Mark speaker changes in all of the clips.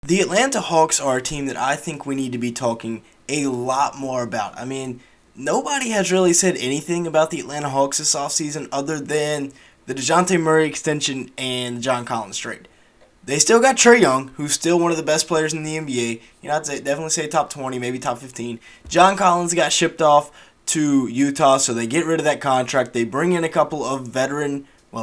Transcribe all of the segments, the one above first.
Speaker 1: The Atlanta Hawks are a team that I think we need to be talking a lot more about. I mean, nobody has really said anything about the Atlanta Hawks this offseason other than the Dejounte Murray extension and the John Collins trade. They still got Trae Young, who's still one of the best players in the NBA. I'd definitely say top 20, maybe top 15. John Collins got shipped off to Utah, so they get rid of that contract. They bring in a couple of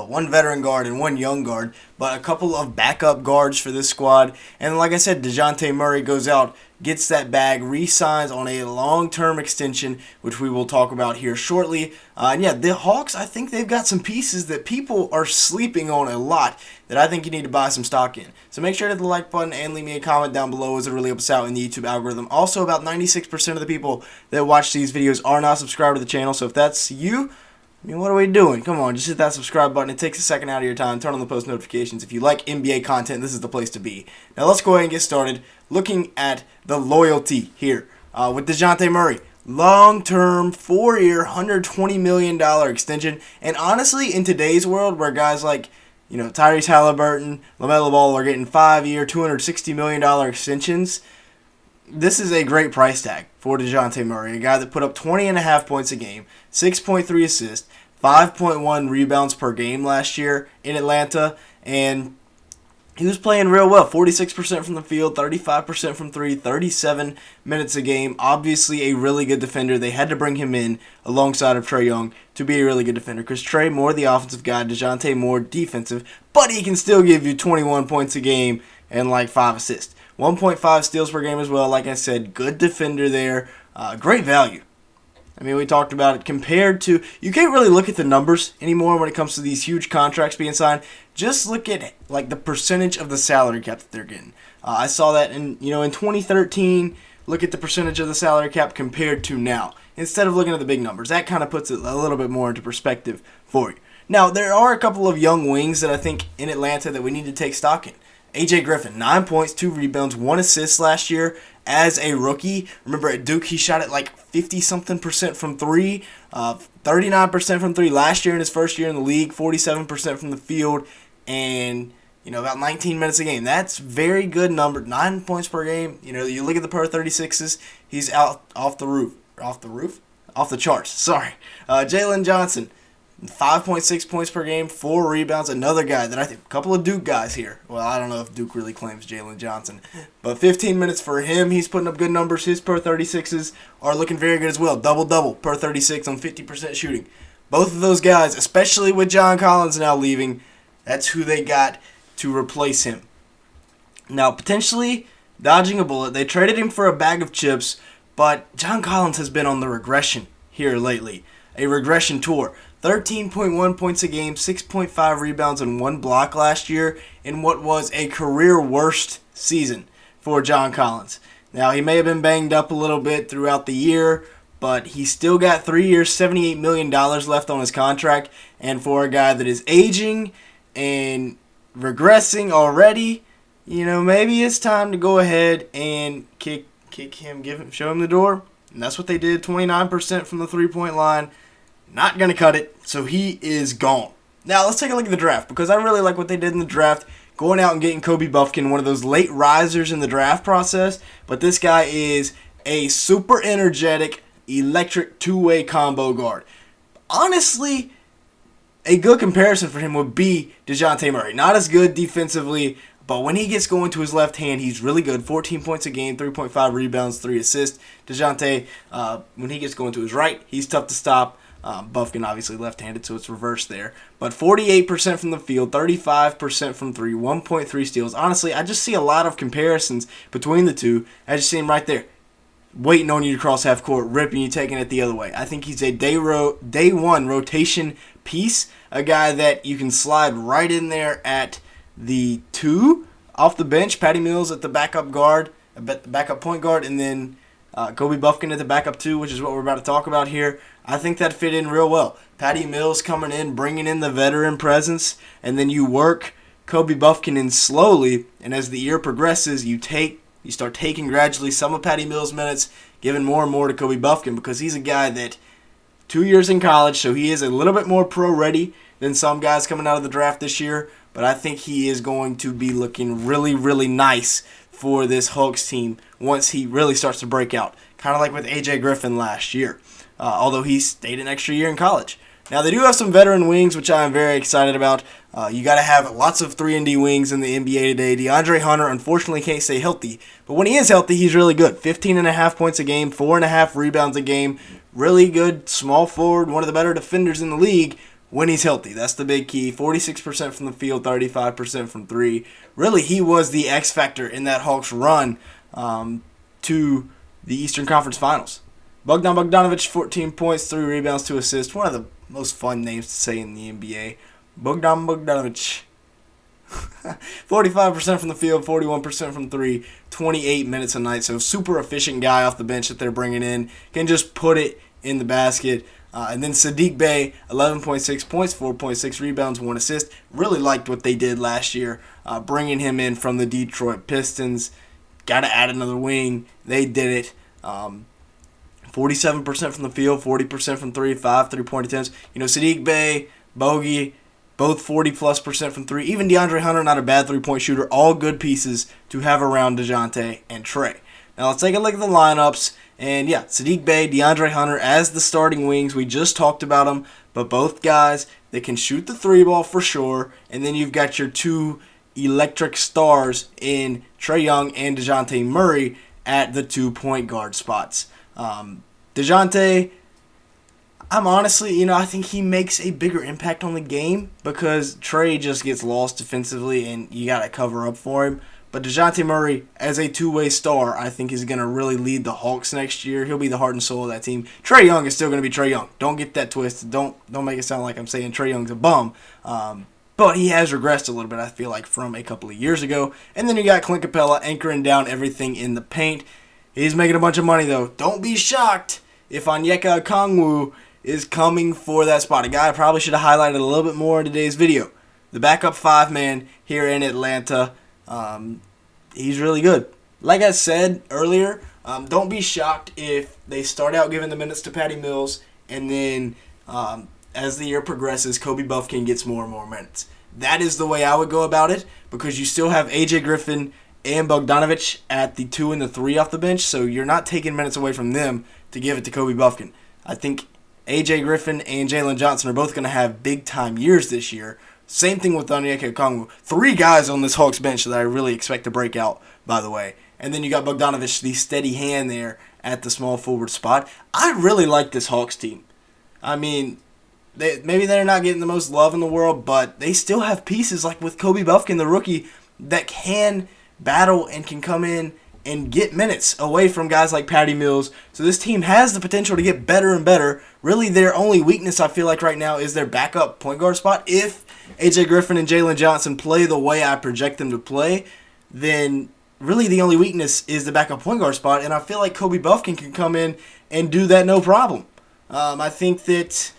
Speaker 1: one veteran guard and one young guard, but a couple of backup guards for this squad. And like I said, Dejounte Murray goes out, gets that bag, re-signs on a long-term extension, which we will talk about here shortly. The Hawks, I think they've got some pieces that people are sleeping on a lot that I think you need to buy some stock in. So make sure to hit the like button and leave me a comment down below, as it really helps out in the YouTube algorithm. Also, about 96% of the people that watch these videos are not subscribed to the channel, so if that's you, what are we doing? Come on, just hit that subscribe button. It takes a second out of your time. Turn on the post notifications. If you like NBA content, this is the place to be. Now let's go ahead and get started looking at the loyalty here with Dejounte Murray. Long-term, 4-year, $120 million extension. And honestly, in today's world where guys like Tyrese Halliburton, LaMelo Ball are getting 5-year, $260 million extensions, this is a great price tag for Dejounte Murray, a guy that put up 20.5 points a game, 6.3 assists, 5.1 rebounds per game last year in Atlanta, and he was playing real well. 46% from the field, 35% from three, 37 minutes a game. Obviously a really good defender. They had to bring him in alongside of Trae Young to be a really good defender, because Trae more the offensive guy, Dejounte more defensive, but he can still give you 21 points a game and 5 assists. 1.5 steals per game as well. Like I said, good defender there. Great value. We talked about it compared to... You can't really look at the numbers anymore when it comes to these huge contracts being signed. Just look at the percentage of the salary cap that they're getting. I saw that in 2013. Look at the percentage of the salary cap compared to now, instead of looking at the big numbers. That kind of puts it a little bit more into perspective for you. Now, there are a couple of young wings that I think in Atlanta that we need to take stock in. AJ Griffin, 9 points, 2 rebounds, 1 assist last year as a rookie. Remember at Duke, he shot at 50-something% from three, 39% from three last year in his first year in the league, 47% from the field, and about 19 minutes a game. That's very good number. 9 points per game. You look at the per 36s, he's out off the charts. Sorry. Jalen Johnson, 5.6 points per game, 4 rebounds. Another guy that I think, a couple of Duke guys here. Well, I don't know if Duke really claims Jalen Johnson, but 15 minutes for him. He's putting up good numbers. His per 36s are looking very good as well. Double-double per 36 on 50% shooting. Both of those guys, especially with John Collins now leaving, that's who they got to replace him. Now, potentially dodging a bullet. They traded him for a bag of chips, but John Collins has been on the regression here lately. A regression tour. 13.1 points a game, 6.5 rebounds, and 1 block last year in what was a career worst season for John Collins. Now, he may have been banged up a little bit throughout the year, but he still got 3 years, $78 million left on his contract. And for a guy that is aging and regressing already, maybe it's time to go ahead and kick him, show him the door. And that's what they did, 29% from the three-point line. Not going to cut it, so he is gone. Now, let's take a look at the draft, because I really like what they did in the draft, going out and getting Kobe Buffkin, one of those late risers in the draft process. But this guy is a super energetic, electric two-way combo guard. Honestly, a good comparison for him would be Dejounte Murray. Not as good defensively, but when he gets going to his left hand, he's really good. 14 points a game, 3.5 rebounds, 3 assists. Dejounte, when he gets going to his right, he's tough to stop. Buffkin obviously left-handed, so it's reversed there. But 48% from the field, 35% from three, 1.3 steals. Honestly, I just see a lot of comparisons between the two. I just see him right there, waiting on you to cross half court, ripping you, taking it the other way. I think he's a day one rotation piece, a guy that you can slide right in there at the 2 off the bench. Patty Mills at the backup guard, backup point guard, and then Kobe Buffkin at the backup 2, which is what we're about to talk about here. I think that fit in real well. Patty Mills coming in, bringing in the veteran presence, and then you work Kobe Buffkin in slowly, and as the year progresses, you start taking gradually some of Patty Mills' minutes, giving more and more to Kobe Buffkin, because he's a guy that 2 years in college, so he is a little bit more pro-ready than some guys coming out of the draft this year, but I think he is going to be looking really, really nice for this Hawks team once he really starts to break out. Kind of like with AJ Griffin last year, although he stayed an extra year in college. Now, they do have some veteran wings, which I am very excited about. You got to have lots of 3-and-D wings in the NBA today. DeAndre Hunter, unfortunately, can't stay healthy. But when he is healthy, he's really good. 15.5 points a game, 4.5 rebounds a game. Really good small forward, one of the better defenders in the league when he's healthy. That's the big key. 46% from the field, 35% from 3. Really, he was the X factor in that Hawks run to the Eastern Conference Finals. Bogdan Bogdanovic, 14 points, 3 rebounds, 2 assists. One of the most fun names to say in the NBA. Bogdan Bogdanovic. 45% from the field, 41% from 3, 28 minutes a night. So super efficient guy off the bench that they're bringing in. Can just put it in the basket. And then Saddiq Bey, 11.6 points, 4.6 rebounds, 1 assist. Really liked what they did last year, bringing him in from the Detroit Pistons. Got to add another wing. They did it. 47% from the field, 40% from 3, 5 3-point attempts. Saddiq Bey, Bogey, both 40+% from 3. Even DeAndre Hunter, not a bad 3-point shooter. All good pieces to have around Dejounte and Trae. Now let's take a look at the lineups. And yeah, Saddiq Bey, DeAndre Hunter as the starting wings. We just talked about them. But both guys, they can shoot the 3-ball for sure. And then you've got your 2 electric stars in Trae Young and Dejounte Murray at the 2-point guard spots. Dejounte, I'm honestly, I think he makes a bigger impact on the game because Trae just gets lost defensively and you got to cover up for him. But Dejounte Murray, as a two-way star, I think is going to really lead the Hawks next year. He'll be the heart and soul of that team. Trae Young is still going to be Trae Young. Don't get that twisted. Don't make it sound like I'm saying Trae Young's a bum. But he has regressed a little bit, I feel like, from a couple of years ago. And then you got Clint Capella anchoring down everything in the paint. He's making a bunch of money, though. Don't be shocked if Onyeka Okongwu is coming for that spot. A guy I probably should have highlighted a little bit more in today's video. The backup 5-man here in Atlanta. He's really good. Like I said earlier, don't be shocked if they start out giving the minutes to Patty Mills, and then as the year progresses, Kobe Buffkin gets more and more minutes. That is the way I would go about it, because you still have AJ Griffin and Bogdanovic at the 2 and the 3 off the bench, so you're not taking minutes away from them to give it to Kobe Buffkin. I think AJ Griffin and Jalen Johnson are both going to have big-time years this year. Same thing with Onyeka Okongwu. 3 guys on this Hawks bench that I really expect to break out, by the way. And then you got Bogdanovic, the steady hand there at the small forward spot. I really like this Hawks team. I mean, maybe they're not getting the most love in the world, but they still have pieces like with Kobe Buffkin, the rookie, that can battle and can come in and get minutes away from guys like Patty Mills. So this team has the potential to get better and better. Really, their only weakness, I feel like right now, is their backup point guard spot. If AJ Griffin and Jalen Johnson play the way I project them to play, then really the only weakness is the backup point guard spot. And I feel like Kobe Buffkin can come in and do that no problem. I think that's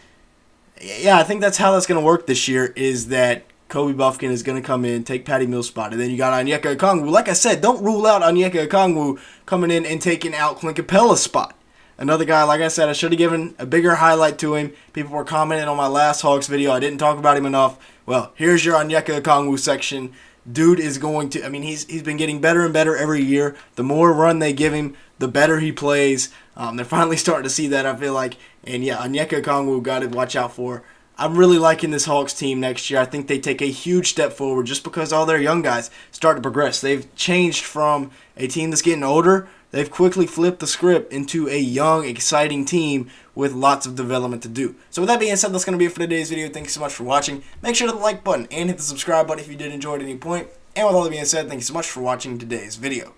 Speaker 1: how that's going to work this year, is that Kobe Buffkin is going to come in, take Patty Mills' spot. And then you got Onyeka Okongwu. Like I said, don't rule out Onyeka Okongwu coming in and taking out Clint Capella's spot. Another guy, like I said, I should have given a bigger highlight to him. People were commenting on my last Hawks video. I didn't talk about him enough. Well, here's your Onyeka Okongwu section. Dude is going to, he's been getting better and better every year. The more run they give him, the better he plays. They're finally starting to see that, I feel like. And yeah, Onyeka Okongwu, got to watch out for. I'm really liking this Hawks team next year. I think they take a huge step forward just because all their young guys start to progress. They've changed from a team that's getting older. They've quickly flipped the script into a young, exciting team with lots of development to do. So with that being said, that's going to be it for today's video. Thank you so much for watching. Make sure to hit the like button and hit the subscribe button if you did enjoy at any point. And with all that being said, thank you so much for watching today's video.